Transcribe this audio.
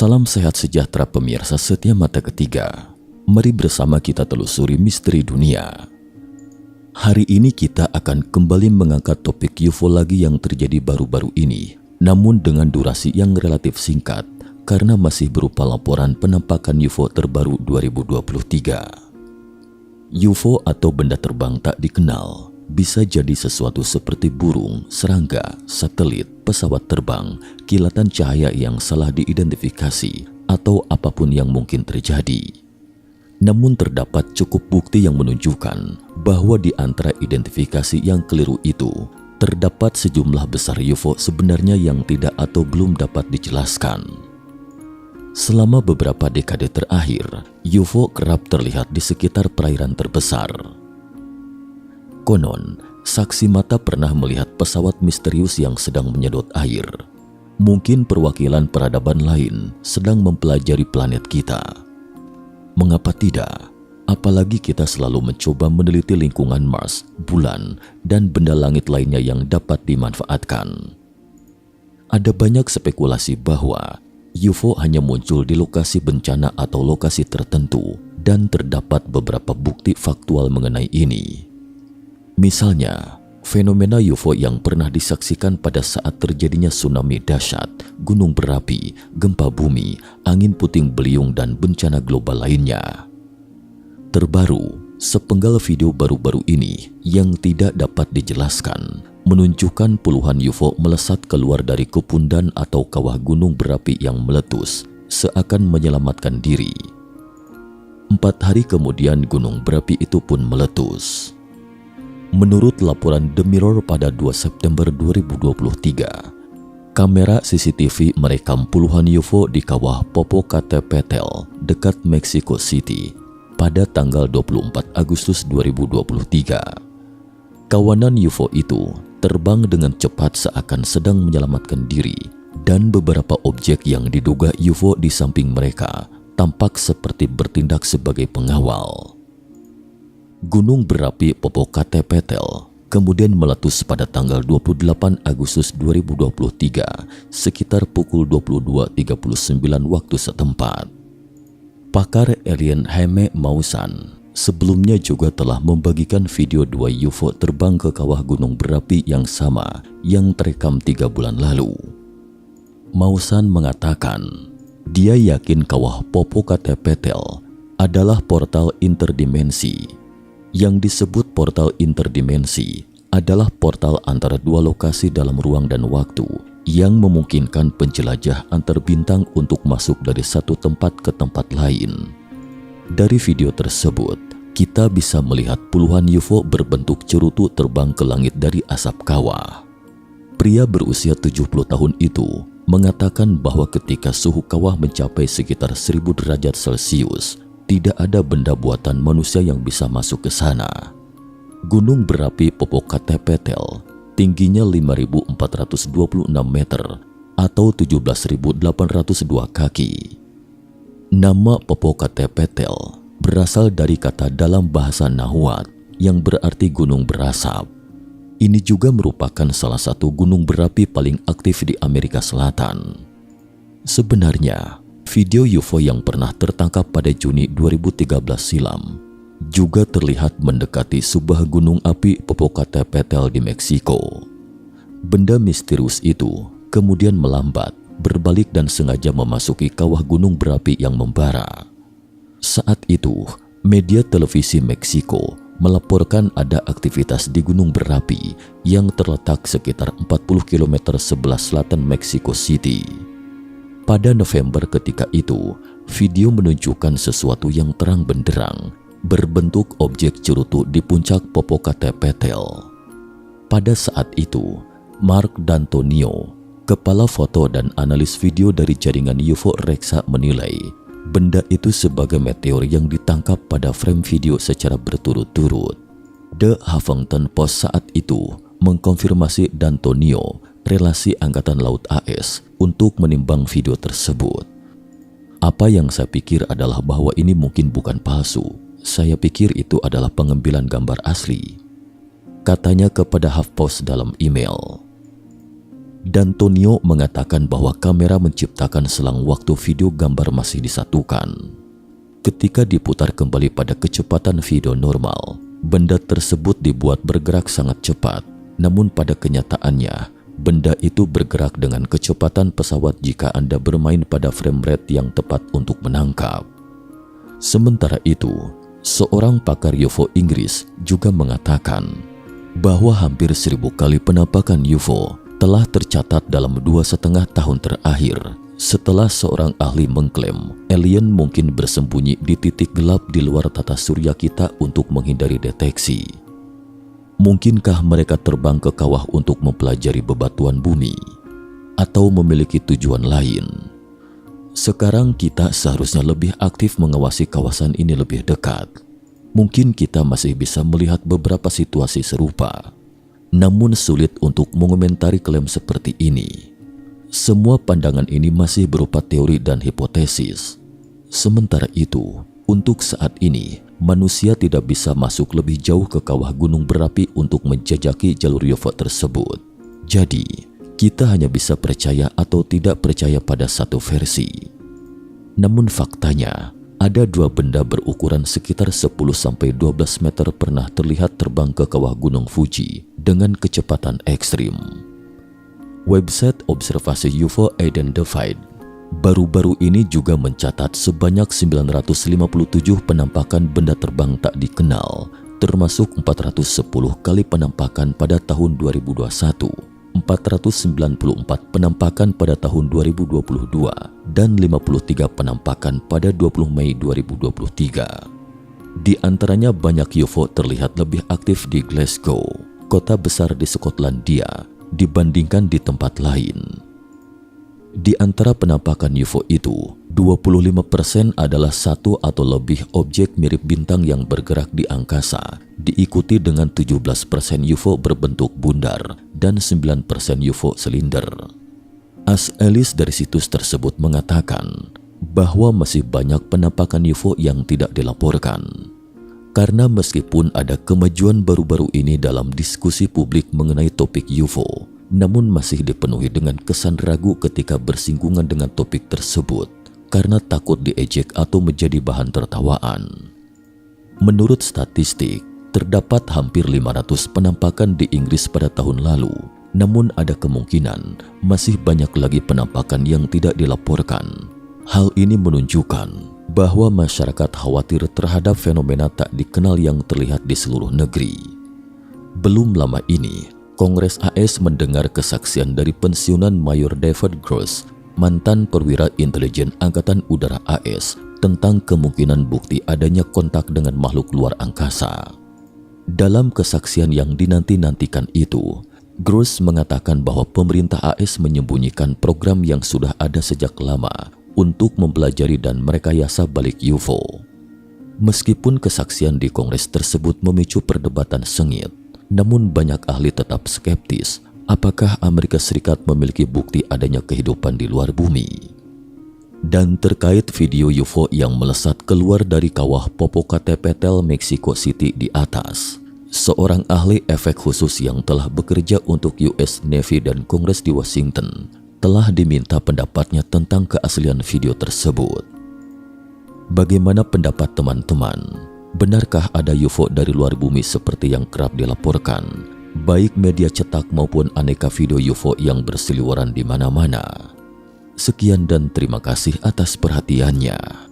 Salam sehat sejahtera pemirsa setia mata ketiga. Mari bersama kita telusuri misteri dunia. Hari ini kita akan kembali mengangkat topik UFO lagi yang terjadi baru-baru ini, namun dengan durasi yang relatif singkat karena masih berupa laporan penampakan UFO terbaru 2023. UFO atau benda terbang tak dikenal bisa jadi sesuatu seperti burung, serangga, satelit, pesawat terbang, kilatan cahaya yang salah diidentifikasi, atau apapun yang mungkin terjadi. Namun terdapat cukup bukti yang menunjukkan bahwa di antara identifikasi yang keliru itu, terdapat sejumlah besar UFO sebenarnya yang tidak atau belum dapat dijelaskan. Selama beberapa dekade terakhir, UFO kerap terlihat di sekitar perairan terbesar. Konon, saksi mata pernah melihat pesawat misterius yang sedang menyedot air. Mungkin perwakilan peradaban lain sedang mempelajari planet kita. Mengapa tidak? Apalagi kita selalu mencoba meneliti lingkungan Mars, bulan, dan benda langit lainnya yang dapat dimanfaatkan. Ada banyak spekulasi bahwa UFO hanya muncul di lokasi bencana atau lokasi tertentu, dan terdapat beberapa bukti faktual mengenai ini. Misalnya, fenomena UFO yang pernah disaksikan pada saat terjadinya tsunami dahsyat, gunung berapi, gempa bumi, angin puting beliung, dan bencana global lainnya. Terbaru, sepenggal video baru-baru ini yang tidak dapat dijelaskan menunjukkan puluhan UFO melesat keluar dari kepundan atau kawah gunung berapi yang meletus, seakan menyelamatkan diri. 4 hari kemudian gunung berapi itu pun meletus. Menurut laporan The Mirror pada 2 September 2023, kamera CCTV merekam puluhan UFO di kawah Popocatépetl dekat Mexico City pada tanggal 24 Agustus 2023. Kawanan UFO itu terbang dengan cepat seakan sedang menyelamatkan diri, dan beberapa objek yang diduga UFO di samping mereka tampak seperti bertindak sebagai pengawal. Gunung berapi Popocatépetl kemudian meletus pada tanggal 28 Agustus 2023 sekitar pukul 22.39 waktu setempat. Pakar alien Jaime Maussan sebelumnya juga telah membagikan video 2 UFO terbang ke kawah gunung berapi yang sama yang terekam 3 bulan lalu. Maussan mengatakan dia yakin kawah Popocatépetl adalah portal interdimensi. Yang disebut portal interdimensi adalah portal antara 2 lokasi dalam ruang dan waktu yang memungkinkan penjelajah antar bintang untuk masuk dari satu tempat ke tempat lain. Dari video tersebut, kita bisa melihat puluhan UFO berbentuk cerutu terbang ke langit dari asap kawah. Pria berusia 70 tahun itu mengatakan bahwa ketika suhu kawah mencapai sekitar 1000 derajat Celcius, tidak ada benda buatan manusia yang bisa masuk ke sana. Gunung berapi Popocatépetl tingginya 5.426 meter atau 17.802 kaki. Nama Popocatépetl berasal dari kata dalam bahasa Nahuatl yang berarti gunung berasap. Ini juga merupakan salah satu gunung berapi paling aktif di Amerika Selatan. Sebenarnya, video UFO yang pernah tertangkap pada Juni 2013 silam juga terlihat mendekati sebuah gunung api Popocatépetl di Meksiko. Benda misterius itu kemudian melambat, berbalik dan sengaja memasuki kawah gunung berapi yang membara. Saat itu, media televisi Meksiko melaporkan ada aktivitas di gunung berapi yang terletak sekitar 40 km sebelah selatan Mexico City. Pada November ketika itu, video menunjukkan sesuatu yang terang benderang berbentuk objek cerutu di puncak Popocatépetl. Pada saat itu, Mark D'Antonio, kepala foto dan analis video dari jaringan UFO Rexa menilai benda itu sebagai meteor yang ditangkap pada frame video secara berturut-turut. The Huffington Post saat itu mengkonfirmasi D'Antonio relasi Angkatan Laut AS untuk menimbang video tersebut. Apa yang saya pikir adalah bahwa ini mungkin bukan palsu. Saya pikir itu adalah pengambilan gambar asli, katanya kepada HuffPost dalam email. D'Antonio mengatakan bahwa kamera menciptakan selang waktu video gambar masih disatukan. Ketika diputar kembali pada kecepatan video normal, benda tersebut dibuat bergerak sangat cepat. Namun pada kenyataannya, benda itu bergerak dengan kecepatan pesawat jika Anda bermain pada frame rate yang tepat untuk menangkap. Sementara itu, seorang pakar UFO Inggris juga mengatakan bahwa hampir 1000 kali penampakan UFO telah tercatat dalam 2,5 tahun terakhir setelah seorang ahli mengklaim alien mungkin bersembunyi di titik gelap di luar tata surya kita untuk menghindari deteksi. Mungkinkah mereka terbang ke kawah untuk mempelajari bebatuan bumi atau memiliki tujuan lain? Sekarang kita seharusnya lebih aktif mengawasi kawasan ini lebih dekat. Mungkin kita masih bisa melihat beberapa situasi serupa, namun sulit untuk mengomentari klaim seperti ini. Semua pandangan ini masih berupa teori dan hipotesis. Sementara itu, untuk saat ini, manusia tidak bisa masuk lebih jauh ke kawah gunung berapi untuk menjajaki jalur UFO tersebut. Jadi, kita hanya bisa percaya atau tidak percaya pada satu versi. Namun faktanya, ada 2 benda berukuran sekitar 10-12 meter pernah terlihat terbang ke kawah gunung Fuji dengan kecepatan ekstrim. Website observasi UFO Identified baru-baru ini juga mencatat sebanyak 957 penampakan benda terbang tak dikenal, termasuk 410 kali penampakan pada tahun 2021, 494 penampakan pada tahun 2022, dan 53 penampakan pada 20 Mei 2023. Di antaranya banyak UFO terlihat lebih aktif di Glasgow, kota besar di Skotlandia, dibandingkan di tempat lain. Di antara penampakan UFO itu, 25% adalah satu atau lebih objek mirip bintang yang bergerak di angkasa, diikuti dengan 17% UFO berbentuk bundar dan 9% UFO silinder. As Ellis dari situs tersebut mengatakan bahwa masih banyak penampakan UFO yang tidak dilaporkan. Karena meskipun ada kemajuan baru-baru ini dalam diskusi publik mengenai topik UFO, namun masih dipenuhi dengan kesan ragu ketika bersinggungan dengan topik tersebut karena takut diejek atau menjadi bahan tertawaan. Menurut statistik, terdapat hampir 500 penampakan di Inggris pada tahun lalu, namun ada kemungkinan masih banyak lagi penampakan yang tidak dilaporkan. Hal ini menunjukkan bahwa masyarakat khawatir terhadap fenomena tak dikenal yang terlihat di seluruh negeri. Belum lama ini, Kongres AS mendengar kesaksian dari pensiunan Mayor David Gross, mantan perwira intelijen Angkatan Udara AS, tentang kemungkinan bukti adanya kontak dengan makhluk luar angkasa. Dalam kesaksian yang dinanti-nantikan itu, Gross mengatakan bahwa pemerintah AS menyembunyikan program yang sudah ada sejak lama untuk mempelajari dan merekayasa balik UFO. Meskipun kesaksian di Kongres tersebut memicu perdebatan sengit, namun banyak ahli tetap skeptis apakah Amerika Serikat memiliki bukti adanya kehidupan di luar bumi. Dan terkait video UFO yang melesat keluar dari kawah Popocatépetl, Mexico City di atas, seorang ahli efek khusus yang telah bekerja untuk US Navy dan Kongres di Washington telah diminta pendapatnya tentang keaslian video tersebut. Bagaimana pendapat teman-teman? Benarkah ada UFO dari luar bumi seperti yang kerap dilaporkan, baik media cetak maupun aneka video UFO yang berseliweran di mana-mana? Sekian dan terima kasih atas perhatiannya.